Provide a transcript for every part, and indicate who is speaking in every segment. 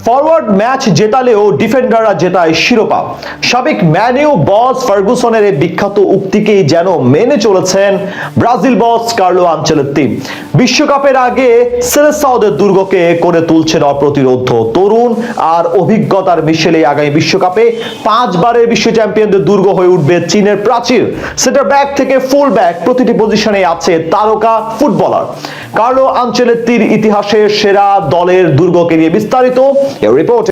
Speaker 1: Forward match জেতালেও ডিফেন্ডাররা জেতায় শিরোপা। সাবেক Man U বস ফার্গুসনের এই বিখ্যাত উক্তিকেই যেন মেনে চলেছেন ব্রাজিল বস কার্লো আনচেলত্তি। বিশ্বকাপের আগে সেলেসাওদের দুর্গকে করে তুলছেন অপ্রতিরোধ। তরুণ আর অভিজ্ঞতার মিশেলে আগামী বিশ্বকাপে 5 বারের বিশ্ব চ্যাম্পিয়নদের দুর্গ হয়ে উঠবে চীনের প্রাচীর। সেন্টার ব্যাক থেকে ফুল ব্যাক প্রতিটি পজিশনে আছে তারকা ফুটবলার। কার্লো আনচেলত্তির ইতিহাসের সেরা দলের দুর্গকে নিয়ে বিস্তারিত রিপোর্ট।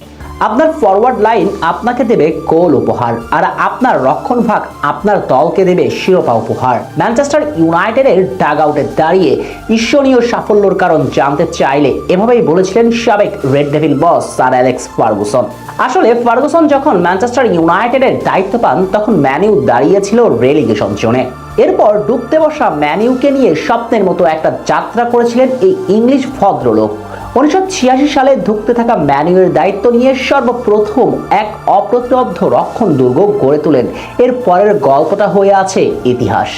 Speaker 2: আপনার ফরওয়ার্ড লাইন আপনাকে দেবে গোল উপহার, আর আপনার রক্ষণভাগ আপনার দলকে দেবে শিরোপা উপহার। ম্যানচেস্টার ইউনাইটেডের ডাগ আউটে দাঁড়িয়ে ঈর্ষণীয় সাফল্যের কারণ জানতে চাইলে এভাবেই বলেছিলেন সাবেক রেড ডেভিল বস স্যার অ্যালেক্স ফার্গুসন। আসলে ফার্গুসন যখন ম্যানচেস্টার ইউনাইটেডের দায়িত্ব পান তখন ম্যানিউ দাঁড়িয়েছিল রেলিগেশন জোনে। এরপর ডুবতে বসা ম্যানিউকে নিয়ে স্বপ্নের মতো একটা যাত্রা করেছিলেন এই ইংলিশ ভদ্রলোক। 1986 সালে ধুঁকতে থাকা ম্যানিউয়ের দায়িত্ব নিয়ে সর্বপ্রথম এক অপ্রতিরোধ্য রক্ষণ দুর্গ গড়ে তোলেন। এর পরের গল্পটা হয়ে আছে ইতিহাস।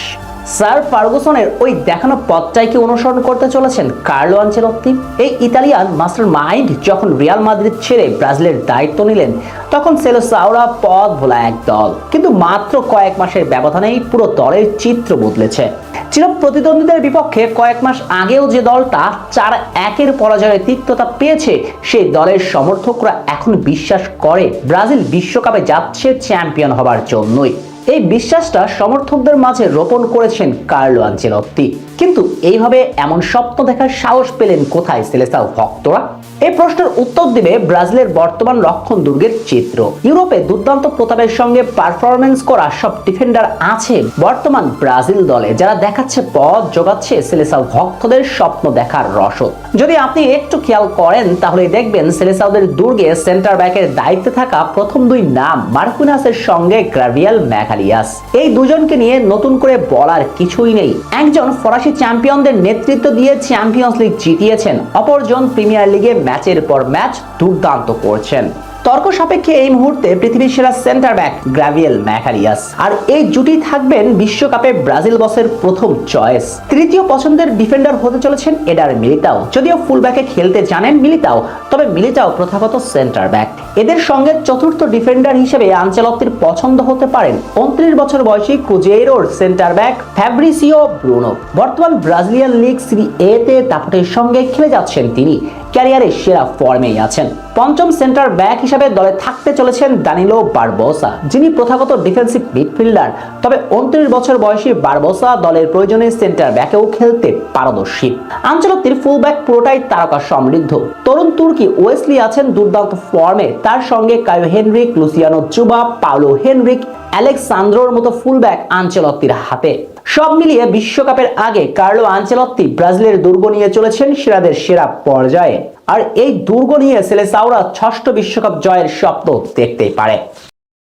Speaker 2: স্যার ফার্গুসনের ওই দেখানো পথটাই কি অনুসরণ করতে চলেছেন কার্লো আনচেলত্তি? এই ইতালিয়ান মাস্টার মাইন্ড যখন রিয়াল মাদ্রিদ ছেড়ে ব্রাজিলের দায়িত্ব নিলেন তখন সেলেসাওরা পথ ভোলা এক দল, কিন্তু মাত্র কয়েক মাসের ব্যবধানেই পুরো দলের চিত্র বদলেছে। চির প্রতিদ্বন্দ্বীদের বিপক্ষে কয়েক মাস আগেও যে দলটা 4-1 পরাজয়ের তিক্ততা পেয়েছে, সেই দলের সমর্থকরা এখন বিশ্বাস করে ব্রাজিল বিশ্বকাপে যাচ্ছে চ্যাম্পিয়ন হবার জন্যই। এই বিশ্বাসটা সমর্থকদের মাঝে রোপণ করেছেন কার্লো আনচেলত্তি। কিন্তু এইভাবে এমন স্বপ্ন দেখার সাহস পেলেন কোথায় সেলেসাও ভক্তরা? এই প্রশ্নের উত্তর দিবে ব্রাজিলের বর্তমান রক্ষণ দুর্গের চিত্র। ইউরোপে দুর্দান্ত প্রতাপের সঙ্গে পারফরমেন্স করা সব ডিফেন্ডার আছে বর্তমান ব্রাজিল দলে, যারা দেখাচ্ছে পথ যোগাচ্ছে সেলেসাও ভক্তদের স্বপ্ন দেখার রসদ। যদি আপনি একটু খেয়াল করেন তাহলে দেখবেন সেলেসাওদের দুর্গে সেন্টার ব্যাকের দায়িত্বে থাকা প্রথম 2 নাম মার্কুইনাসের সঙ্গে গ্রাভিয়াল ম্যাগালিয়াস। এই দুজনকে নিয়ে নতুন করে বলার কিছুই নেই। একজন ফরাসি চ্যাম্পিয়নদের নেতৃত্ব দিয়ে চ্যাম্পিয়ন্স লিগ জিতিয়েছেন, অপরজন প্রিমিয়ার লিগে ম্যাচের পর ম্যাচ দুর্দান্ত করছেন। তর্ক সাপেক্ষে এই মুহূর্তে পৃথিবীর সেরা সেন্টার ব্যাক গ্রাভিয়াল ম্যাগালিয়াস, আর এই জুটি থাকবেন বিশ্বকাপে ব্রাজিল বসের প্রথম চয়েস। তৃতীয় পছন্দের ডিফেন্ডার হতে চলেছেন এডার মিলিতাও। যদিও ফুল ব্যাকে খেলতে জানেন মিলিতাও, তবে মিলিতাও প্রথাগত সেন্টার ব্যাক। এদের সঙ্গে চতুর্থ ডিফেন্ডার হিসেবে আনচেলত্তির পছন্দ হতে পারেন 29 বছর বয়সী ক্রুজেইরোর সেন্টার ব্যাক ফ্যাব্রিসিও ব্রুনো। বর্তমান ব্রাজিলিয়ান লিগ সিরি এ তে দাপটের সঙ্গে খেলে যাচ্ছেন তিনি, ক্যারিয়ারের সেরা ফর্মেই আছেন। পঞ্চম সেন্টার ব্যাক হিসেবে দলে থাকতে চলেছেন দানিলো বারবোসা, যিনি প্রথাগত ডিফেন্সিভ মিডফিল্ডার। তবে 29 বছর বয়সী বারবোসা দলের প্রয়োজনে সেন্টার ব্যাকেও খেলতে পারদর্শী। আনচেলত্তির ফুল ব্যাক পুরোটাই তারকা সমৃদ্ধ। তরুণ তুর্কি ওয়েসলি আছেন দুর্দান্ত ফর্মে, তার সঙ্গে Caio Henrique, Luciano Chuba, Paulo Henrique, অ্যালেক্সান্দ্রোর মতো ফুল ব্যাক আনচেলত্তির হাতে। সব মিলিয়ে বিশ্বকাপের আগে কার্লো আনচেলত্তি ব্রাজিলের দুর্গ নিয়ে চলেছেন সেরাদের সেরা পর্যায়ে, আর এই দুর্গ নিয়ে সেলেসাওরা 6ষ্ঠ বিশ্বকাপ জয়ের স্বপ্ন দেখতেই পারে।